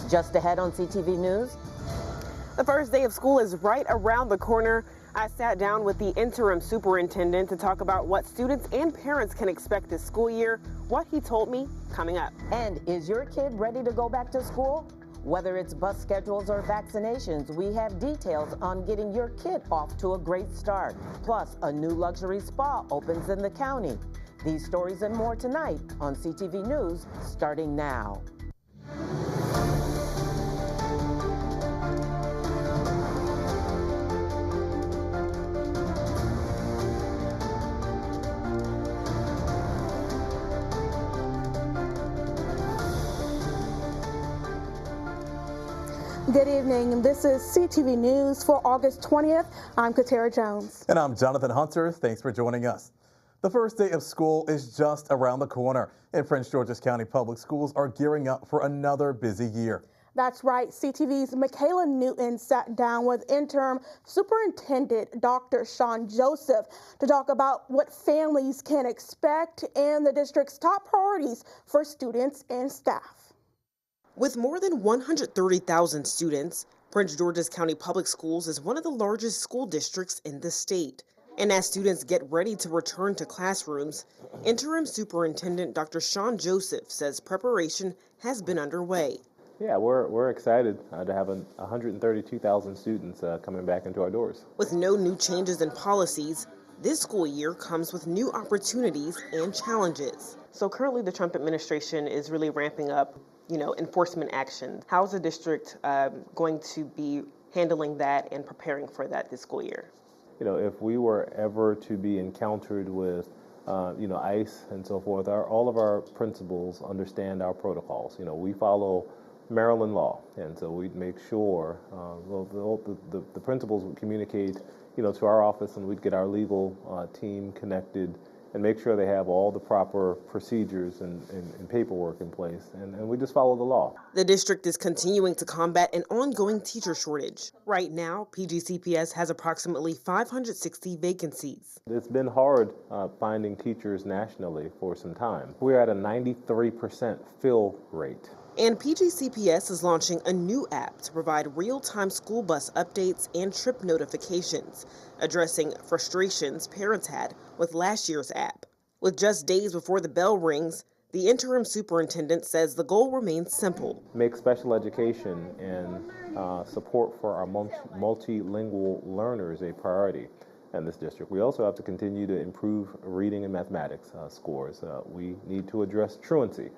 just ahead on CTV News. The first day of school is right around the corner. I sat down with the interim superintendent to talk about what students and parents can expect this school year. What he told me coming up. And is your kid ready to go back to school? Whether it's bus schedules or vaccinations, we have details on getting your kid off to a great start. Plus, a new luxury spa opens in the county. These stories and more tonight on CTV News, starting now. Good evening. This is CTV News for August 20th. I'm Katara Jones. And I'm Jonathan Hunter. Thanks for joining us. The first day of school is just around the corner, and Prince George's County Public Schools are gearing up for another busy year. That's right. CTV's Michaela Newton sat down with interim superintendent Dr. Sean Joseph to talk about what families can expect and the district's top priorities for students and staff. With more than 130,000 students, Prince George's County Public Schools is one of the largest school districts in the state. And as students get ready to return to classrooms, interim superintendent Dr. Sean Joseph says preparation has been underway. Yeah, we're excited to have 132,000 students coming back into our doors. With no new changes in policies, this school year comes with new opportunities and challenges. So currently the Trump administration is really ramping up enforcement actions. How is the district going to be handling that and preparing for that this school year? If we were ever to be encountered with, ICE and so forth, all of our principals understand our protocols. We follow Maryland law, and so we make sure the principals would communicate, to our office, and we'd get our legal team connected and make sure they have all the proper procedures and paperwork in place, and we just follow the law. The district is continuing to combat an ongoing teacher shortage. Right now, PGCPS has approximately 560 vacancies. It's been hard finding teachers nationally for some time. We're at a 93% fill rate. And PGCPS is launching a new app to provide real-time school bus updates and trip notifications, addressing frustrations parents had with last year's app. With just days before the bell rings, the interim superintendent says the goal remains simple. Make special education and support for our multilingual learners a priority in this district. We also have to continue to improve reading and mathematics scores. We need to address truancy.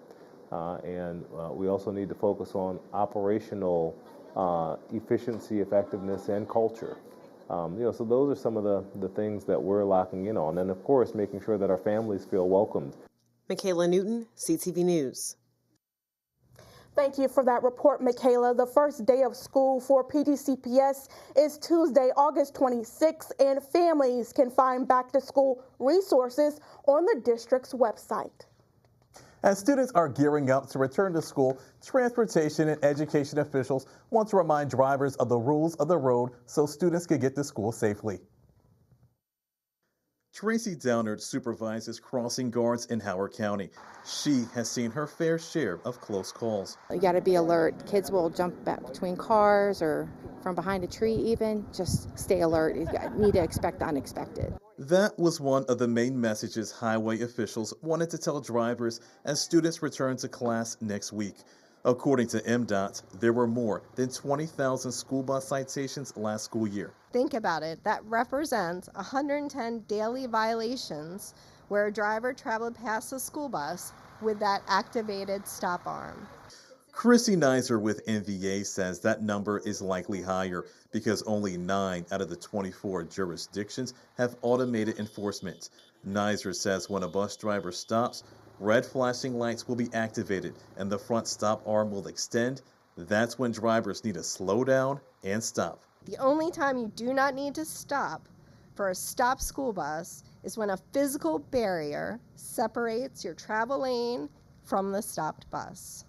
And we also need to focus on operational efficiency, effectiveness, and culture. So those are some of the things that we're locking in on. And of course, making sure that our families feel welcomed. Michaela Newton, CTV News. Thank you for that report, Michaela. The first day of school for PGCPS is Tuesday, August 26th, and families can find back-to-school resources on the district's website. As students are gearing up to return to school, transportation and education officials want to remind drivers of the rules of the road so students can get to school safely. Tracy Downard supervises crossing guards in Howard County. She has seen her fair share of close calls. You got to be alert. Kids will jump back between cars or from behind a tree even. Just stay alert. You need to expect the unexpected. That was one of the main messages highway officials wanted to tell drivers as students return to class next week. According to MDOT, there were more than 20,000 school bus citations last school year. Think about it. That represents 110 daily violations where a driver traveled past a school bus with that activated stop arm. Chrissy Nizer with NVA says that number is likely higher because only 9 out of the 24 jurisdictions have automated enforcement. Nizer says when a bus driver stops, red flashing lights will be activated and the front stop arm will extend. That's when drivers need to slow down and stop. The only time you do not need to stop for a stopped school bus is when a physical barrier separates your travel lane from the stopped bus.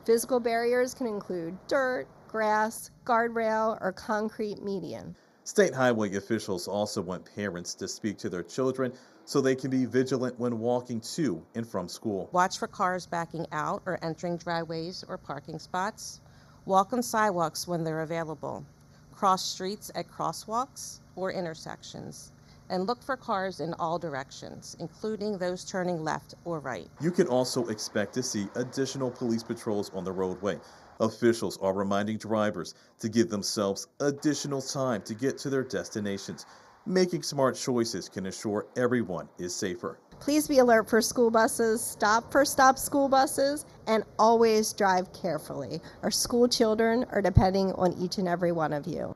Physical barriers can include dirt, grass, guardrail, or concrete median. State highway officials also want parents to speak to their children so they can be vigilant when walking to and from school. Watch for cars backing out or entering driveways or parking spots. Walk on sidewalks when they're available. Cross streets at crosswalks or intersections. And look for cars in all directions, including those turning left or right. You can also expect to see additional police patrols on the roadway. Officials are reminding drivers to give themselves additional time to get to their destinations. Making smart choices can ensure everyone is safer. Please be alert for school buses, stop for stop school buses, and always drive carefully. Our school children are depending on each and every one of you.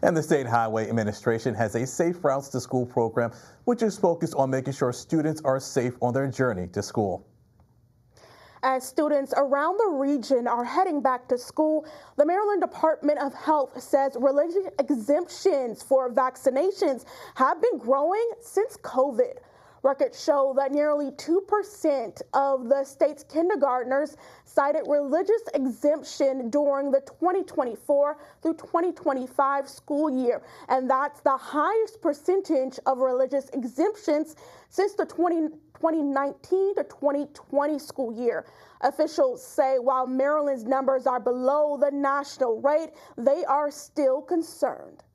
And the State Highway Administration has a Safe Routes to School program, which is focused on making sure students are safe on their journey to school. As students around the region are heading back to school, the Maryland Department of Health says religious exemptions for vaccinations have been growing since COVID. Records show that nearly 2% of the state's kindergartners cited religious exemption during the 2024 through 2025 school year, and that's the highest percentage of religious exemptions since the 2019 to 2020 school year. Officials say while Maryland's numbers are below the national rate, they are still concerned.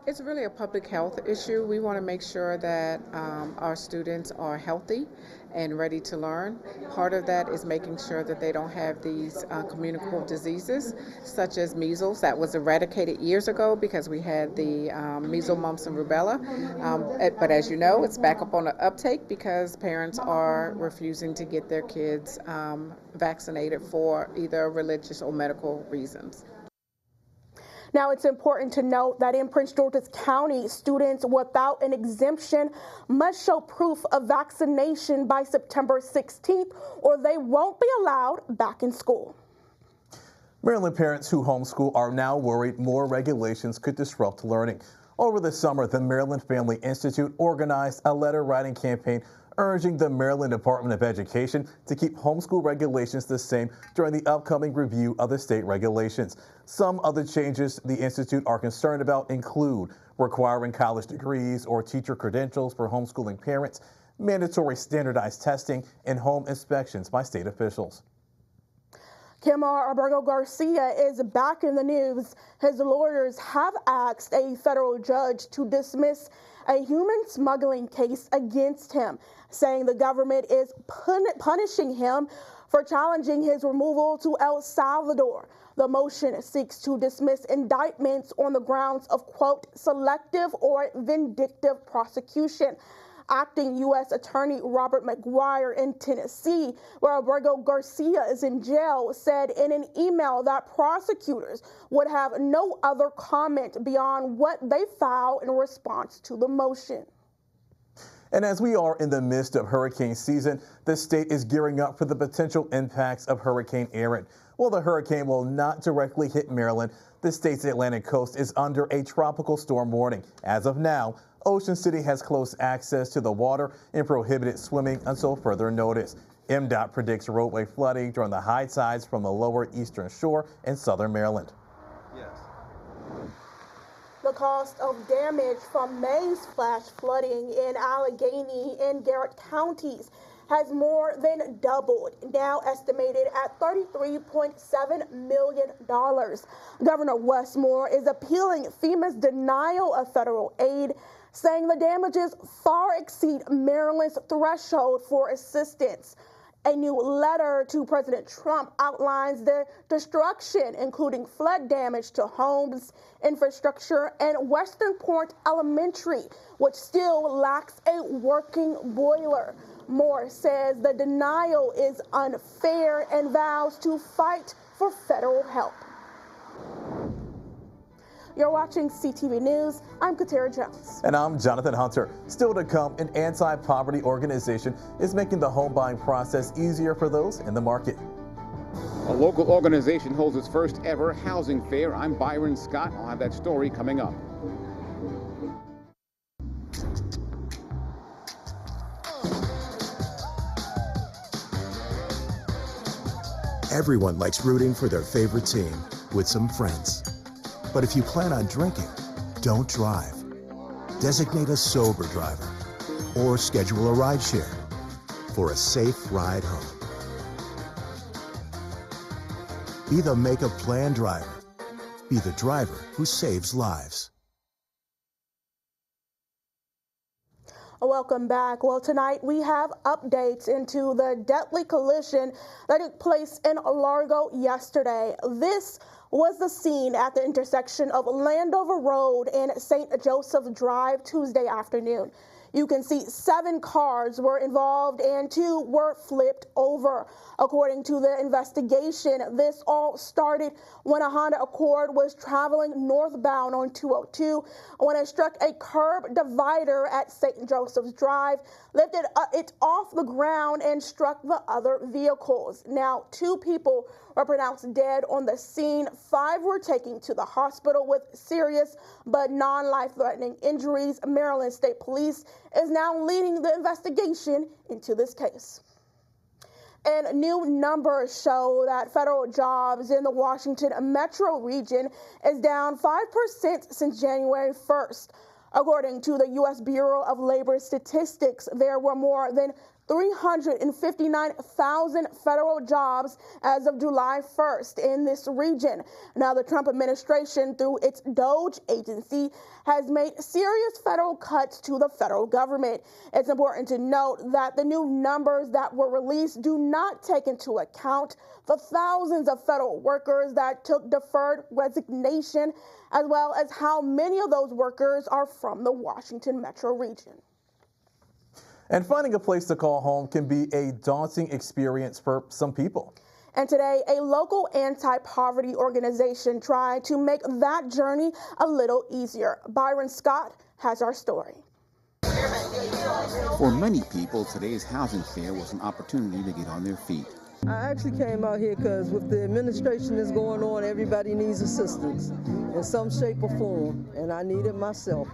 It's really a public health issue. We want to make sure that our students are healthy and ready to learn. Part of that is making sure that they don't have these communicable diseases such as measles. That was eradicated years ago because we had the measles, mumps, and rubella. But as you know, it's back up on the uptake because parents are refusing to get their kids vaccinated for either religious or medical reasons. Now, it's important to note that in Prince George's County, students without an exemption must show proof of vaccination by September 16th, or they won't be allowed back in school. Maryland parents who homeschool are now worried more regulations could disrupt learning. Over the summer, the Maryland Family Institute organized a letter-writing campaign urging the Maryland Department of Education to keep homeschool regulations the same during the upcoming review of the state regulations. Some of the changes the Institute are concerned about include requiring college degrees or teacher credentials for homeschooling parents, mandatory standardized testing, and home inspections by state officials. Kimar Abrego-Garcia is back in the news. His lawyers have asked a federal judge to dismiss a human smuggling case against him, saying the government is punishing him for challenging his removal to El Salvador. The motion seeks to dismiss indictments on the grounds of, quote, selective or vindictive prosecution. Acting U.S. Attorney Robert McGuire in Tennessee, where Abrego-Garcia is in jail, said in an email that prosecutors would have no other comment beyond what they filed in response to the motion. And as we are in the midst of hurricane season, the state is gearing up for the potential impacts of Hurricane Erin. While the hurricane will not directly hit Maryland, the state's Atlantic coast is under a tropical storm warning. As of now, Ocean City has closed access to the water and prohibited swimming until further notice. MDOT predicts roadway flooding during the high tides from the lower eastern shore in southern Maryland. The cost of damage from May's flash flooding in Allegheny and Garrett counties has more than doubled, now estimated at $33.7 million. Governor Westmore is appealing FEMA's denial of federal aid, saying the damages far exceed Maryland's threshold for assistance. A new letter to President Trump outlines the destruction, including flood damage to homes, infrastructure, and Western Point Elementary, which still lacks a working boiler. Moore says the denial is unfair and vows to fight for federal help. You're watching CTV News. I'm Katera Jones. And I'm Jonathan Hunter. Still to come, an anti-poverty organization is making the home buying process easier for those in the market. A local organization holds its first ever housing fair. I'm Byron Scott. I'll have that story coming up. Everyone likes rooting for their favorite team with some friends. But if you plan on drinking, don't drive. Designate a sober driver or schedule a rideshare for a safe ride home. Be the make a plan driver. Be the driver who saves lives. Welcome back. Well, tonight we have updates into the deadly collision that took place in Largo yesterday. This was the scene at the intersection of Landover Road and St. Joseph Drive Tuesday afternoon. You can see 7 cars were involved and 2 were flipped over. According to the investigation, this all started when a Honda Accord was traveling northbound on 202 when it struck a curb divider at St. Joseph's Drive, lifted it off the ground and struck the other vehicles. Now, 2 people were pronounced dead on the scene. 5 were taken to the hospital with serious but non-life-threatening injuries. Maryland State Police is now leading the investigation into this case. And new numbers show that federal jobs in the Washington metro region is down 5% since January 1st. According to the U.S. Bureau of Labor Statistics, there were more than 359,000 federal jobs as of July 1st in this region. Now, the Trump administration, through its DOGE agency, has made serious federal cuts to the federal government. It's important to note that the new numbers that were released do not take into account the thousands of federal workers that took deferred resignation, as well as how many of those workers are from the Washington metro region. And finding a place to call home can be a daunting experience for some people. And today, a local anti-poverty organization tried to make that journey a little easier. Byron Scott has our story. For many people, today's housing fair was an opportunity to get on their feet. I actually came out here because with the administration that's going on, everybody needs assistance in some shape or form, and I need it myself.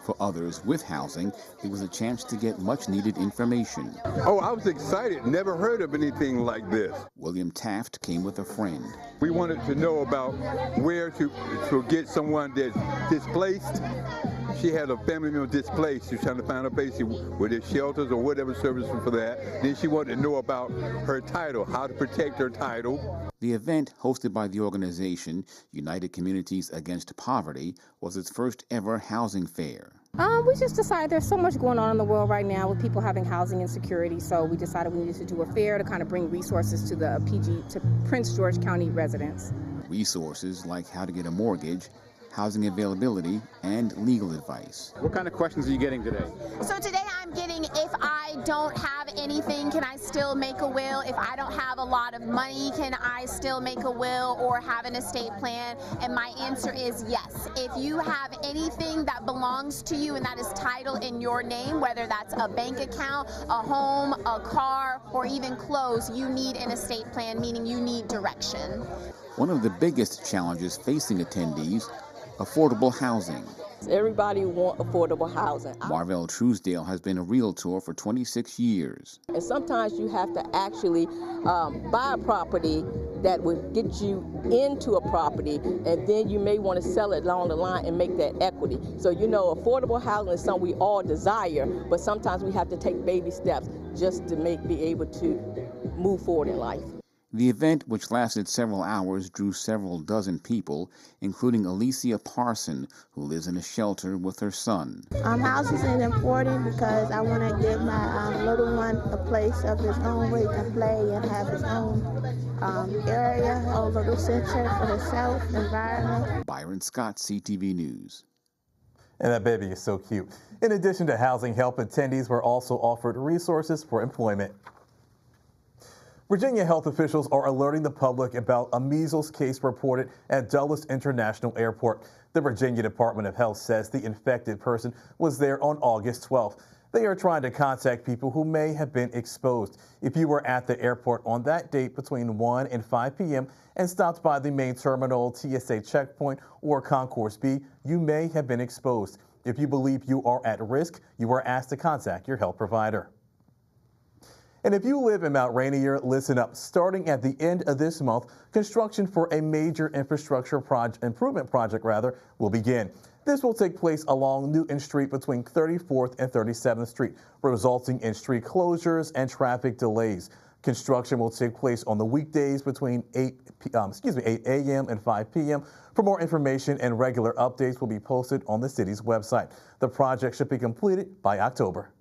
For others with housing, it was a chance to get much-needed information. Oh, I was excited. Never heard of anything like this. William Taft came with a friend. We wanted to know about where to get someone that's displaced. She had a family member displaced. She was trying to find a place where there's shelters or whatever service for that. Then she wanted to know about her title, how to protect her title. The event, hosted by the organization United Communities Against Poverty, was its first ever housing fair. We just decided there's so much going on in the world right now with people having housing insecurity, so we decided we needed to do a fair to kind of bring resources to the to Prince George County residents. Resources like how to get a mortgage, housing availability, and legal advice. What kind of questions are you getting today? So today I'm getting, if I don't have anything, can I still make a will? If I don't have a lot of money, can I still make a will or have an estate plan? And my answer is yes. If you have anything that belongs to you and that is titled in your name, whether that's a bank account, a home, a car, or even clothes, you need an estate plan, meaning you need direction. One of the biggest challenges facing attendees, affordable housing. Everybody wants affordable housing. Marvell Truesdale has been a realtor for 26 years. And sometimes you have to actually buy a property that would get you into a property, and then you may want to sell it along the line and make that equity. So, you know, affordable housing is something we all desire, but sometimes we have to take baby steps just to be able to move forward in life. The event, which lasted several hours, drew several dozen people, including Alicia Parson, who lives in a shelter with her son. Housing is important because I want to give my little one a place of his own where he can play and have his own area, a little center for himself, environment. Byron Scott, CTV News. And that baby is so cute. In addition to housing help, attendees were also offered resources for employment. Virginia health officials are alerting the public about a measles case reported at Dulles International Airport. The Virginia Department of Health says the infected person was there on August 12th. They are trying to contact people who may have been exposed. If you were at the airport on that date between 1 and 5 p.m. and stopped by the main terminal, TSA checkpoint, or Concourse B, you may have been exposed. If you believe you are at risk, you are asked to contact your health provider. And if you live in Mount Rainier, listen up. Starting at the end of this month, construction for a major infrastructure improvement project will begin. This will take place along Newton Street between 34th and 37th Street, resulting in street closures and traffic delays. Construction will take place on the weekdays between 8 a.m. and 5 p.m. For more information and regular updates will be posted on the city's website. The project should be completed by October.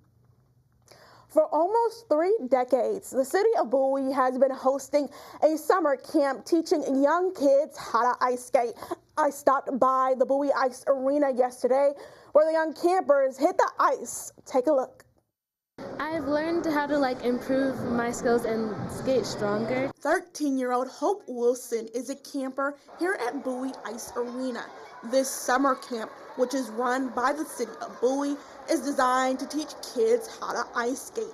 For almost 3 decades, the city of Bowie has been hosting a summer camp teaching young kids how to ice skate. I stopped by the Bowie Ice Arena yesterday where the young campers hit the ice. Take a look. I've learned how to improve my skills and skate stronger. 13-year-old Hope Wilson is a camper here at Bowie Ice Arena. This summer camp, which is run by the city of Bowie, is designed to teach kids how to ice skate.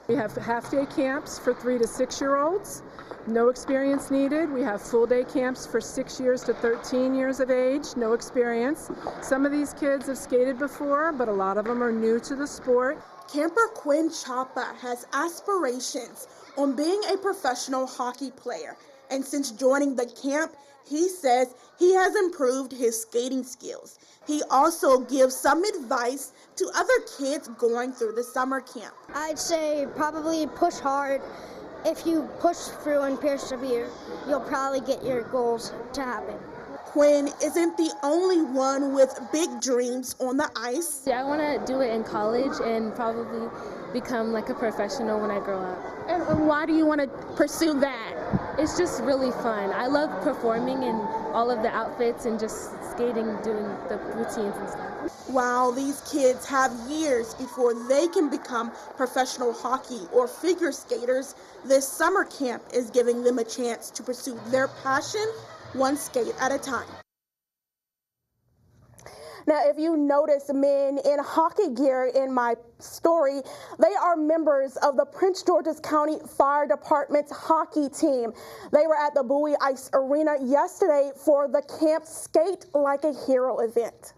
We have half-day camps for 3 to 6-year-olds. No experience needed. We have full-day camps for 6 years to 13 years of age, no experience. Some of these kids have skated before, but a lot of them are new to the sport. Camper Quinn Chapa has aspirations on being a professional hockey player, and since joining the camp, he says he has improved his skating skills. He also gives some advice to other kids going through the summer camp. I'd say probably push hard. If you push through and persevere, you'll probably get your goals to happen. Quinn isn't the only one with big dreams on the ice. I want to do it in college and probably become a professional when I grow up. And why do you want to pursue that? It's just really fun. I love performing and all of the outfits and just skating, doing the routines and stuff. While these kids have years before they can become professional hockey or figure skaters, this summer camp is giving them a chance to pursue their passion one skate at a time. Now, if you notice men in hockey gear in my story, they are members of the Prince George's County Fire Department's hockey team. They were at the Bowie Ice Arena yesterday for the Camp Skate Like a Hero event.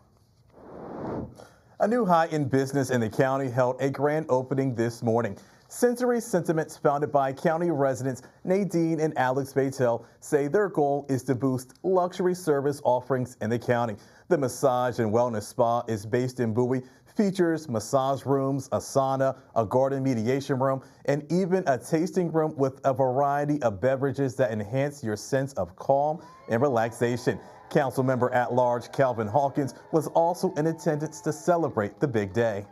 A new high-end business in the county held a grand opening this morning. Sensory Sentiments, founded by county residents Nadine and Alex Batel, say their goal is to boost luxury service offerings in the county. The massage and wellness spa is based in Bowie, features massage rooms, a sauna, a garden mediation room, and even a tasting room with a variety of beverages that enhance your sense of calm and relaxation. Councilmember at large Calvin Hawkins was also in attendance to celebrate the big day.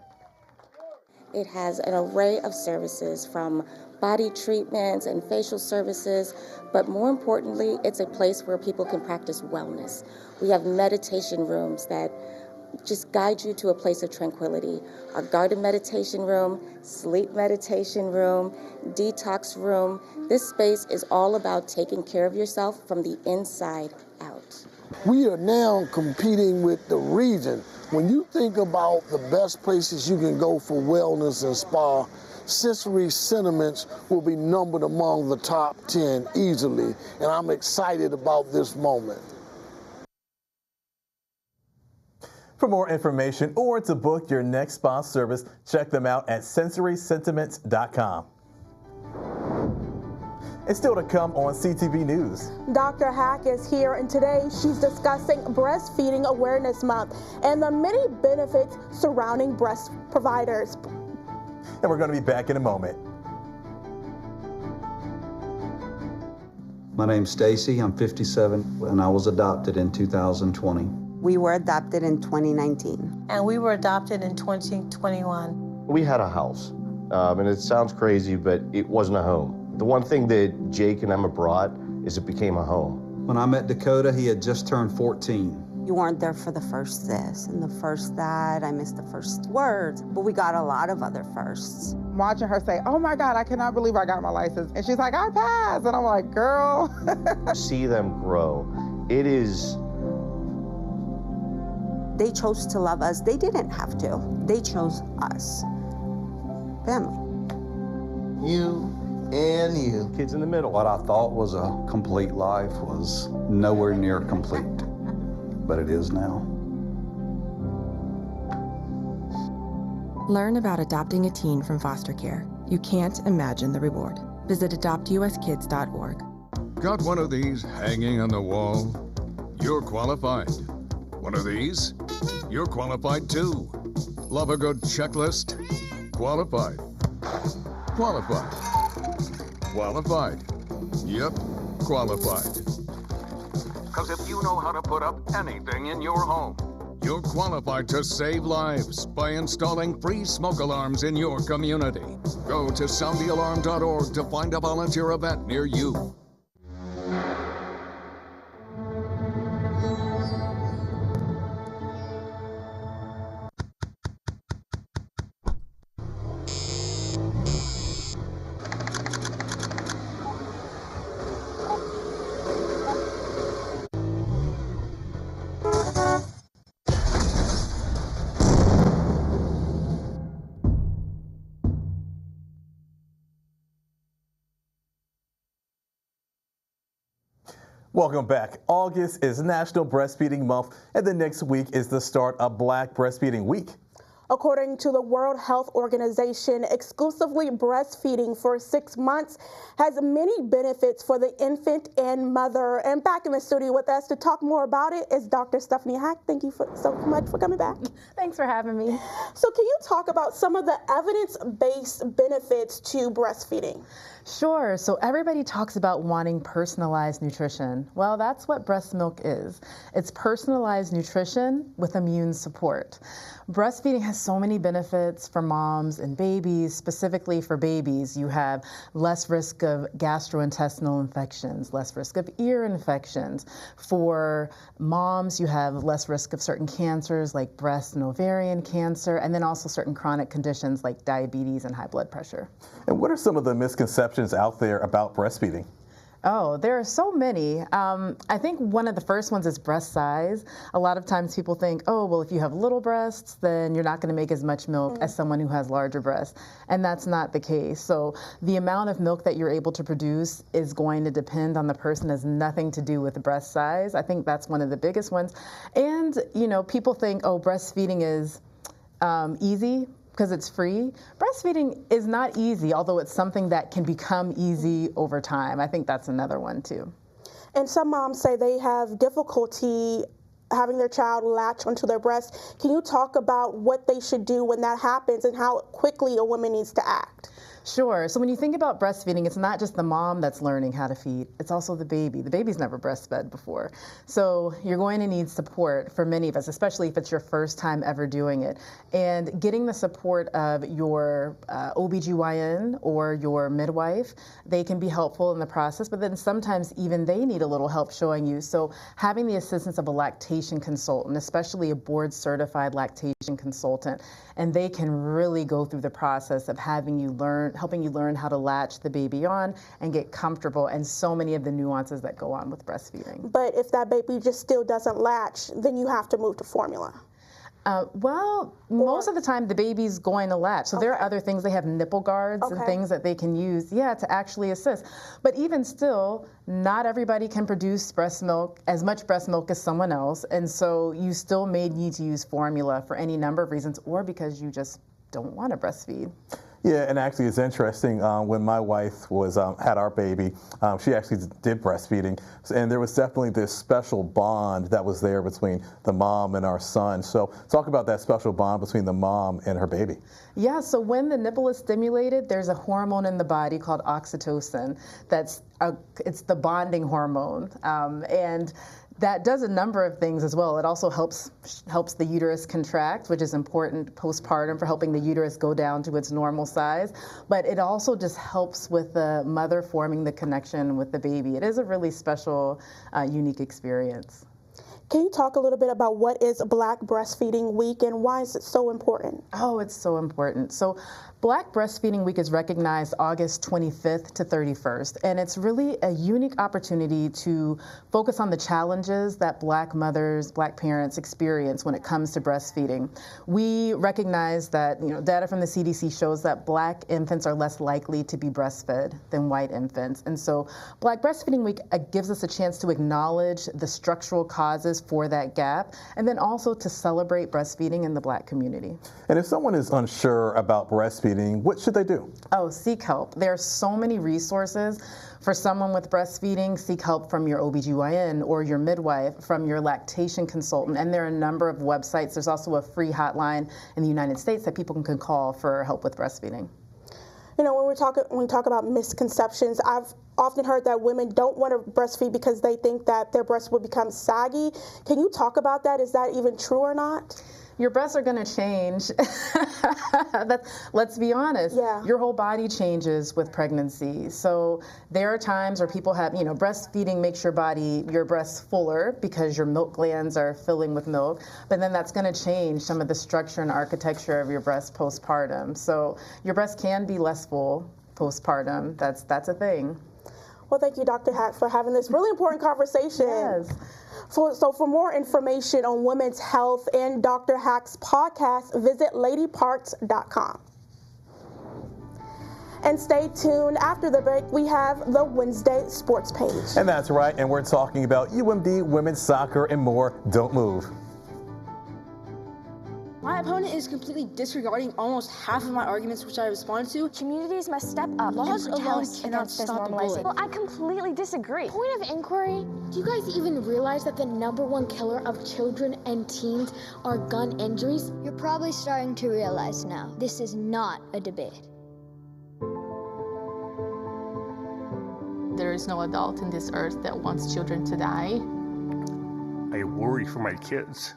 It has an array of services from body treatments and facial services, but more importantly, it's a place where people can practice wellness. We have meditation rooms that just guide you to a place of tranquility. A garden meditation room, sleep meditation room, detox room. This space is all about taking care of yourself from the inside out. We are now competing with the region. When you think about the best places you can go for wellness and spa, Sensory Sentiments will be numbered among the top 10 easily, and I'm excited about this moment. For more information or to book your next spa service, check them out at sensorysentiments.com. It's still to come on CTV News. Dr. Hack is here, and today she's discussing Breastfeeding Awareness Month and the many benefits surrounding breast providers. And we're going to be back in a moment. My name's Stacy. I'm 57, and I was adopted in 2020. We were adopted in 2019. And we were adopted in 2021. We had a house, and it sounds crazy, but it wasn't a home. The one thing that Jake and Emma brought is it became a home. When I met Dakota, he had just turned 14. You weren't there for the first this and the first that. I missed the first words, but we got a lot of other firsts. Watching her say, oh my God, I cannot believe I got my license. And she's like, I passed. And I'm like, girl. See them grow. It is. They chose to love us. They didn't have to. They chose us. Family. You and you. Kids in the middle. What I thought was a complete life was nowhere near complete, but it is now. Learn about adopting a teen from foster care. You can't imagine the reward. Visit adoptuskids.org. Got one of these hanging on the wall? You're qualified. One of these? You're qualified too. Love a good checklist? Qualified. Qualified. Qualified. Yep, qualified. Because if you know how to put up anything in your home, you're qualified to save lives by installing free smoke alarms in your community. Go to soundthealarm.org to find a volunteer event near you. Welcome back. August is National Breastfeeding Month, and the next week is the start of Black Breastfeeding Week. According to the World Health Organization, exclusively breastfeeding for 6 months has many benefits for the infant and mother. And back in the studio with us to talk more about it is Dr. Stephanie Hack. Thank you so much for coming back. Thanks for having me. So can you talk about some of the evidence-based benefits to breastfeeding? Sure. So everybody talks about wanting personalized nutrition. Well, that's what breast milk is. It's personalized nutrition with immune support. Breastfeeding has so many benefits for moms and babies. Specifically for babies, you have less risk of gastrointestinal infections, less risk of ear infections. For moms, you have less risk of certain cancers like breast and ovarian cancer, and then also certain chronic conditions like diabetes and high blood pressure. And what are some of the misconceptions out there about breastfeeding? Oh, there are so many. I think one of the first ones is breast size. A lot of times people think, oh, well, if you have little breasts, then you're not going to make as much milk as someone who has larger breasts. And that's not the case. So the amount of milk that you're able to produce is going to depend on the person. It has nothing to do with the breast size. I think that's one of the biggest ones. And, you know, people think, oh, breastfeeding is easy because it's free. Breastfeeding is not easy, although it's something that can become easy over time. I think that's another one too. And some moms say they have difficulty having their child latch onto their breast. Can you talk about what they should do when that happens and how quickly a woman needs to act? Sure. So when you think about breastfeeding, it's not just the mom that's learning how to feed, it's also the baby. The baby's never breastfed before. So you're going to need support for many of us, especially if it's your first time ever doing it. And getting the support of your OBGYN or your midwife, they can be helpful in the process, but then sometimes even they need a little help showing you. So having the assistance of a lactation consultant, especially a board certified lactation consultant, and they can really go through the process of helping you learn how to latch the baby on and get comfortable, and so many of the nuances that go on with breastfeeding. But if that baby just still doesn't latch, then you have to move to formula. Most of the time the baby's going to latch. So there are other things. They have nipple guards and things that they can use, to actually assist. But even still, not everybody can produce breast milk, as much breast milk as someone else. And so you still may need to use formula for any number of reasons, or because you just don't want to breastfeed. Yeah, and actually it's interesting, when my wife was had our baby, she actually did breastfeeding, and there was definitely this special bond that was there between the mom and our son. So talk about that special bond between the mom and her baby. Yeah, so when the nipple is stimulated, there's a hormone in the body called oxytocin. It's the bonding hormone, and that does a number of things as well. It also helps the uterus contract, which is important postpartum for helping the uterus go down to its normal size. But it also just helps with the mother forming the connection with the baby. It is a really special, unique experience. Can you talk a little bit about what is Black Breastfeeding Week and why is it so important? Oh, it's so important. So Black Breastfeeding Week is recognized August 25th to 31st, and it's really a unique opportunity to focus on the challenges that Black mothers, Black parents experience when it comes to breastfeeding. We recognize that, data from the CDC shows that Black infants are less likely to be breastfed than white infants. And so Black Breastfeeding Week gives us a chance to acknowledge the structural causes for that gap, and then also to celebrate breastfeeding in the Black community. And if someone is unsure about breastfeeding, what should they do? Oh, seek help. There are so many resources for someone with breastfeeding. Seek help from your OBGYN or your midwife, from your lactation consultant, and there are a number of websites. There's also a free hotline in the United States that people can call for help with breastfeeding. You know, when we talk about misconceptions, I've often heard that women don't want to breastfeed because they think that their breasts will become saggy. Can you talk about that? Is that even true or not? Your breasts are going to change. Let's be honest. Yeah. Your whole body changes with pregnancy. So there are times where people have, breastfeeding makes your breasts fuller because your milk glands are filling with milk. But then that's going to change some of the structure and architecture of your breast postpartum. So your breast can be less full postpartum. That's a thing. Well, thank you, Dr. Hack, for having this really important conversation. Yes. So for more information on women's health and Dr. Hack's podcast, visit ladyparts.com. And stay tuned. After the break, we have the Wednesday Sports page. And that's right, and we're talking about UMD, women's soccer, and more. Don't move. My opponent is completely disregarding almost half of my arguments which I respond to. Communities must step up Laws and alone protest cannot against this stop the normalization. bullying. Well, I completely disagree. Point of inquiry, do you guys even realize that the #1 killer of children and teens are gun injuries? You're probably starting to realize now, this is not a debate. There is no adult in this earth that wants children to die. I worry for my kids.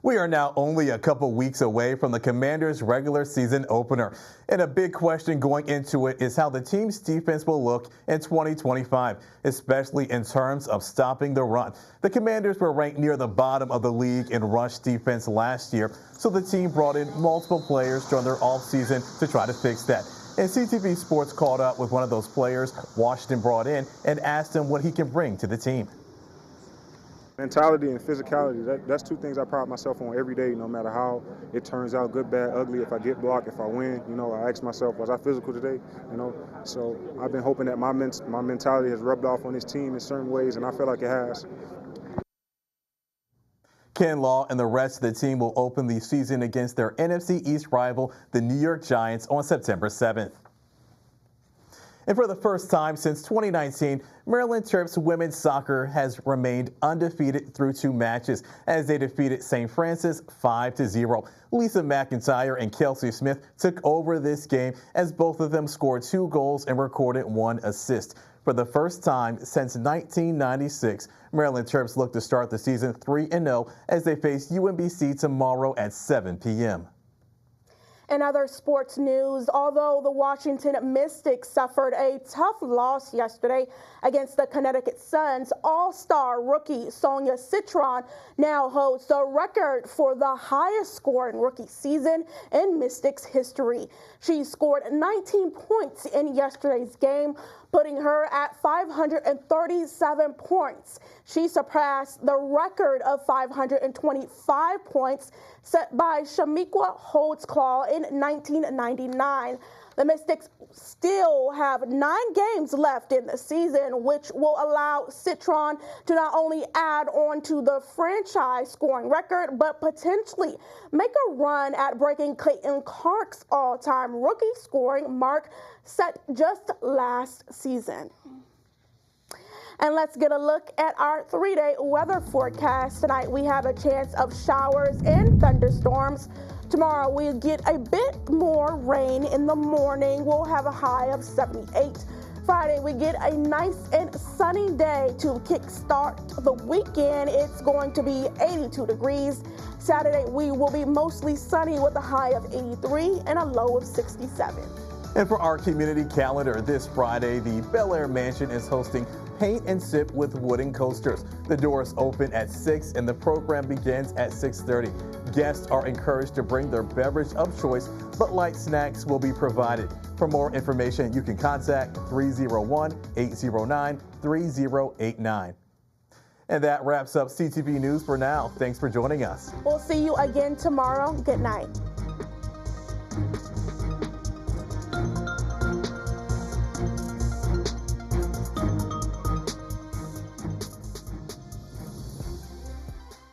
We are now only a couple weeks away from the Commanders' regular season opener. And a big question going into it is how the team's defense will look in 2025, especially in terms of stopping the run. The Commanders were ranked near the bottom of the league in rush defense last year, so the team brought in multiple players during their offseason to try to fix that. And CTV Sports caught up with one of those players Washington brought in and asked him what he can bring to the team. Mentality and physicality, that's two things I pride myself on every day, no matter how it turns out, good, bad, ugly. If I get blocked, if I win, I ask myself, was I physical today? So I've been hoping that my mentality has rubbed off on this team in certain ways, and I feel like it has. Ken Law and the rest of the team will open the season against their NFC East rival, the New York Giants, on September 7th. And for the first time since 2019, Maryland Terps women's soccer has remained undefeated through 2 matches as they defeated St. Francis 5-0. Lisa McIntyre and Kelsey Smith took over this game as both of them scored 2 goals and recorded 1 assist. For the first time since 1996, Maryland Terps look to start the season 3-0 as they face UMBC tomorrow at 7 p.m. In other sports news, although the Washington Mystics suffered a tough loss yesterday against the Connecticut Suns, all-star rookie Sonia Citron now holds the record for the highest scoring rookie season in Mystics history. She scored 19 points in yesterday's game, putting her at 537 points. She surpassed the record of 525 points set by Shamiqua Holtzclaw in 1999. The Mystics still have 9 games left in the season, which will allow Citron to not only add on to the franchise scoring record, but potentially make a run at breaking Clayton Clark's all-time rookie scoring mark set just last season. And let's get a look at our 3-day weather forecast. Tonight we have a chance of showers and thunderstorms. Tomorrow we'll get a bit more rain in the morning. We'll have a high of 78. Friday we get a nice and sunny day to kickstart the weekend. It's going to be 82 degrees. Saturday we will be mostly sunny with a high of 83 and a low of 67. And for our community calendar this Friday, the Bel Air Mansion is hosting Paint and Sip with wooden coasters. The doors open at 6 and the program begins at 6:30. Guests are encouraged to bring their beverage of choice, but light snacks will be provided. For more information, you can contact 301-809-3089. And that wraps up CTV News for now. Thanks for joining us. We'll see you again tomorrow. Good night.